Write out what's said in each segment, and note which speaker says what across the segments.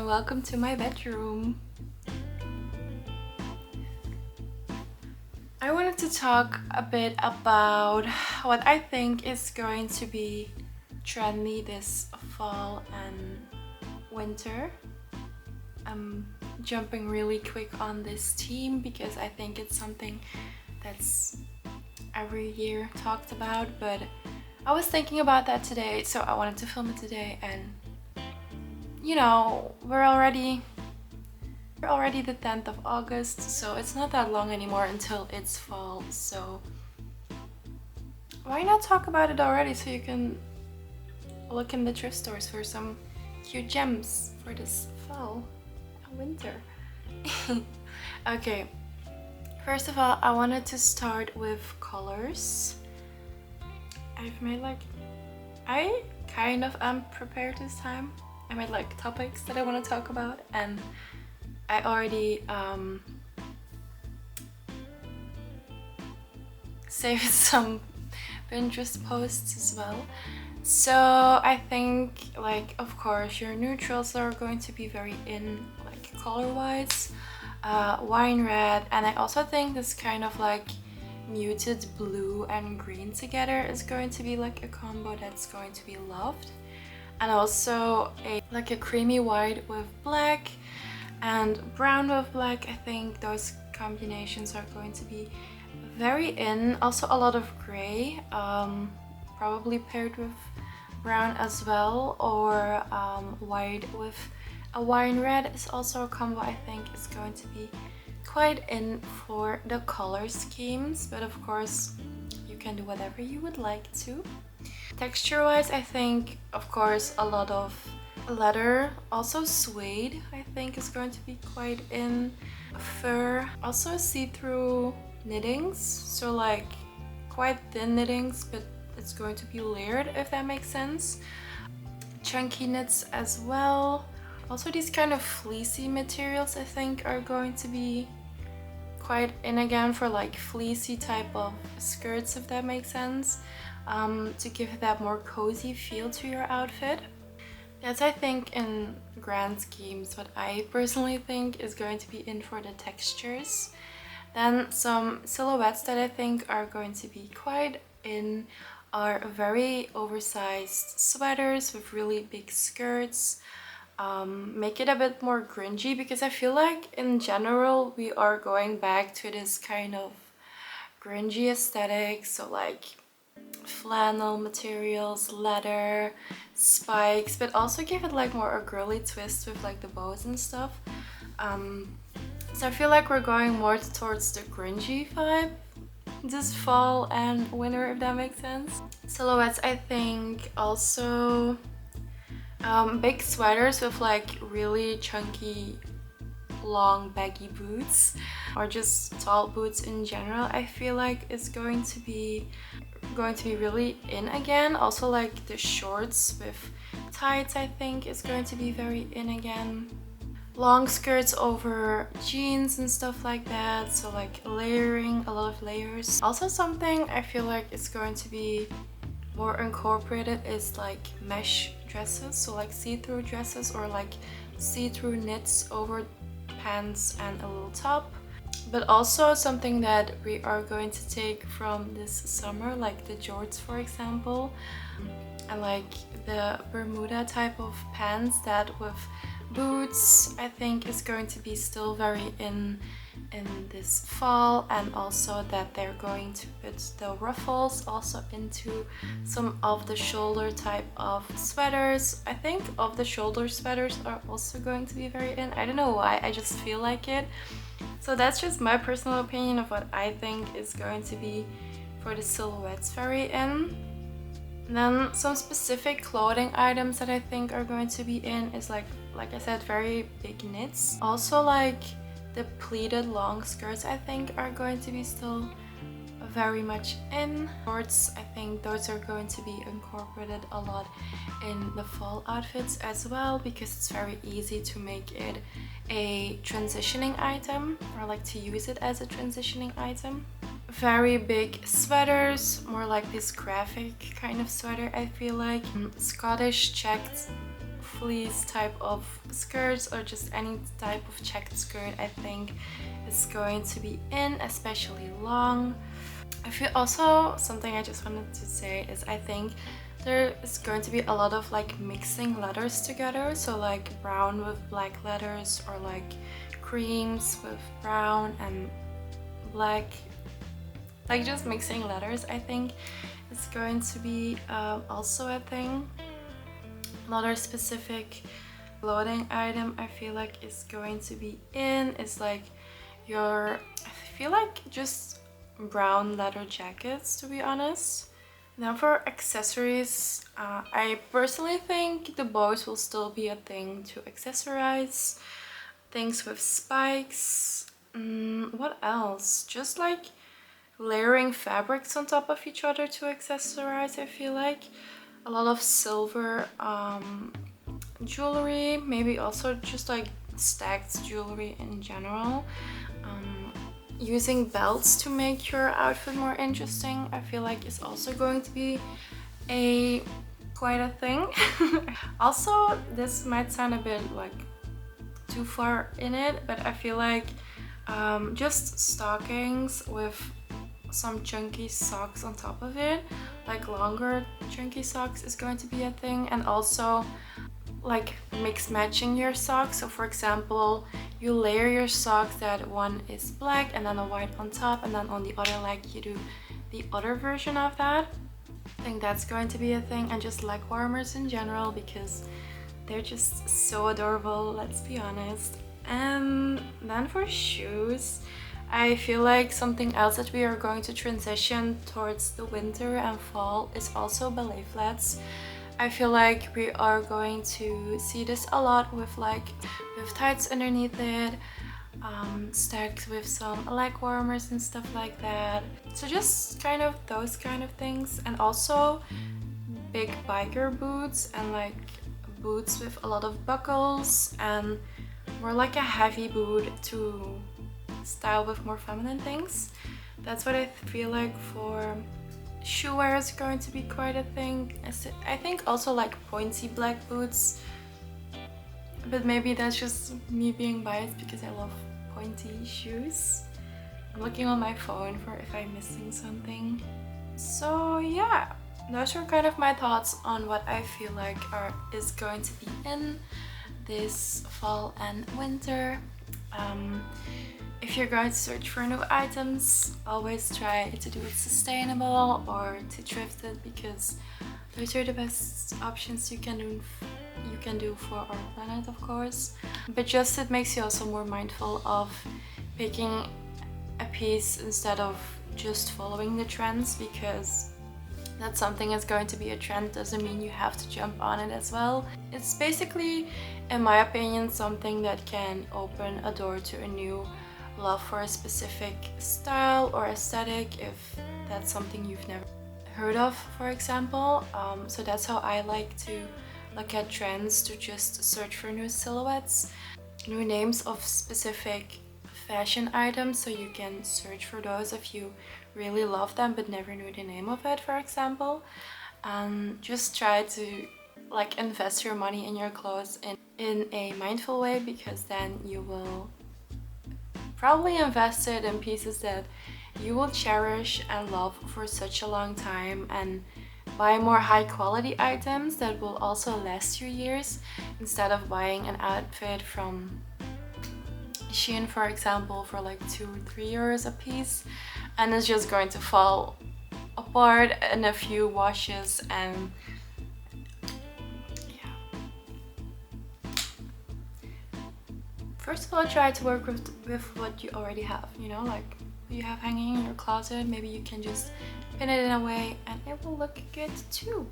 Speaker 1: and welcome to my bedroom. I wanted to talk a bit about what I think is going to be trendy this fall and winter. I'm jumping really quick on this theme because I think it's something that's every year talked about, but I was thinking about that today, so I wanted to film it today. And you know, we're already the 10th of August, so it's not that long anymore until it's fall. So why not talk about it already so you can look in the thrift stores for some cute gems for this fall and winter. Okay, first of all, I wanted to start with colors. I kind of am prepared this time. I made like topics that I want to talk about, and I already saved some Pinterest posts as well. So I think, like, of course your neutrals are going to be very in, like, color wise. Wine red, and I also think this kind of like muted blue and green together is going to be like a combo that's going to be loved. And also a creamy white with black and brown with black. I think those combinations are going to be very in. Also a lot of gray, probably paired with brown as well, or white with a wine red is also a combo I think is going to be quite in for the color schemes, but of course you can do whatever you would like to. Texture wise, I think of course a lot of leather, also suede I think is going to be quite in. Fur, also see-through knittings, so like quite thin knittings, but it's going to be layered, if that makes sense. Chunky knits as well. Also these kind of fleecy materials I think are going to be quite in again for like fleecy type of skirts, if that makes sense, to give that more cozy feel to your outfit. That's, I think, in grand schemes what I personally think is going to be in for the textures. Then some silhouettes that I think are going to be quite in are very oversized sweaters with really big skirts. Make it a bit more grungy, because I feel like in general we are going back to this kind of grungy aesthetic, so like flannel materials, leather, spikes, but also give it like more a girly twist with like the bows and stuff. So I feel like we're going more towards the grungy vibe this fall and winter, if that makes sense. Silhouettes, I think also big sweaters with like really chunky long baggy boots, or just tall boots in general, I feel like is going to be really in again. Also like the shorts with tights I think is going to be very in again. Long skirts over jeans and stuff like that, so like layering, a lot of layers. Also something I feel like is going to be more incorporated is like mesh dresses, so like see-through dresses, or like see-through knits over pants and a little top. But also something that we are going to take from this summer, like the jorts for example, and like the Bermuda type of pants that with boots I think is going to be still very in this fall. And also that they're going to put the ruffles also into some of the shoulder type of sweaters. I think of the shoulder sweaters are also going to be very in. I don't know why, I just feel like it. So that's just my personal opinion of what I think is going to be for the silhouettes very in. And then some specific clothing items that I think are going to be in is like I said, very big knits. Also like the pleated long skirts I think are going to be still very much in. Shorts, I think those are going to be incorporated a lot in the fall outfits as well, because it's very easy to make it a transitioning item, or like to use it as a transitioning item. Very big sweaters, more like this graphic kind of sweater I feel like. Scottish checked fleece type of skirts or just any type of checked skirt, I think is going to be in, especially long. I feel also something I just wanted to say is I think there is going to be a lot of like mixing letters together, so like brown with black letters or like creams with brown and black, like just mixing letters. I think it's going to be also a thing. Another specific clothing item I feel like is going to be in is like I feel like just brown leather jackets, to be honest. Now for accessories, I personally think the bows will still be a thing to accessorize. Things with spikes. What else? Just like layering fabrics on top of each other to accessorize, I feel like. A lot of silver jewelry, maybe also just like stacked jewelry in general. Using belts to make your outfit more interesting, I feel like is also going to be quite a thing. Also, this might sound a bit like too far in it, but I feel like just stockings with some chunky socks on top of it, like longer chunky socks is going to be a thing. And also like mix matching your socks. So for example, you layer your socks that one is black and then a white on top, and then on the other leg you do the other version of that. I think that's going to be a thing. And just leg warmers in general, because they're just so adorable, let's be honest. And then for shoes, I feel like something else that we are going to transition towards the winter and fall is also ballet flats. I feel like we are going to see this a lot with tights underneath it, stacked with some leg warmers and stuff like that. So just kind of those kind of things. And also big biker boots and like boots with a lot of buckles, and more like a heavy boot to style with more feminine things. That's what I feel like for shoe wear is going to be quite a thing. I think also like pointy black boots, but maybe that's just me being biased because I love pointy shoes. I'm looking on my phone for if I'm missing something. So yeah, those were kind of my thoughts on what I feel like is going to be in this fall and winter. If you're going to search for new items, always try to do it sustainable or to thrift it, because those are the best options you can do for our planet, of course. But just it makes you also more mindful of picking a piece instead of just following the trends, because that something is going to be a trend doesn't mean you have to jump on it as well. It's basically, in my opinion, something that can open a door to a new love for a specific style or aesthetic, if that's something you've never heard of, for example. So that's how I like to look at trends, to just search for new silhouettes, new names of specific fashion items, so you can search for those if you really love them but never knew the name of it, for example. Just try to like invest your money in your clothes in a mindful way, because then you will probably invest it in pieces that you will cherish and love for such a long time, and buy more high quality items that will also last you years, instead of buying an outfit from Shein, for example, for like €2 or €3 a piece, and it's just going to fall apart in a few washes. And first of all, try to work with what you already have, you know, like what you have hanging in your closet. Maybe you can just pin it in a way and it will look good too.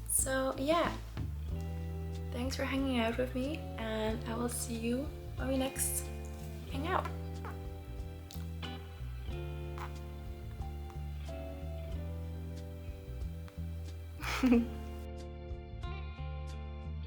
Speaker 1: So yeah, thanks for hanging out with me, and I will see you when we next hang out.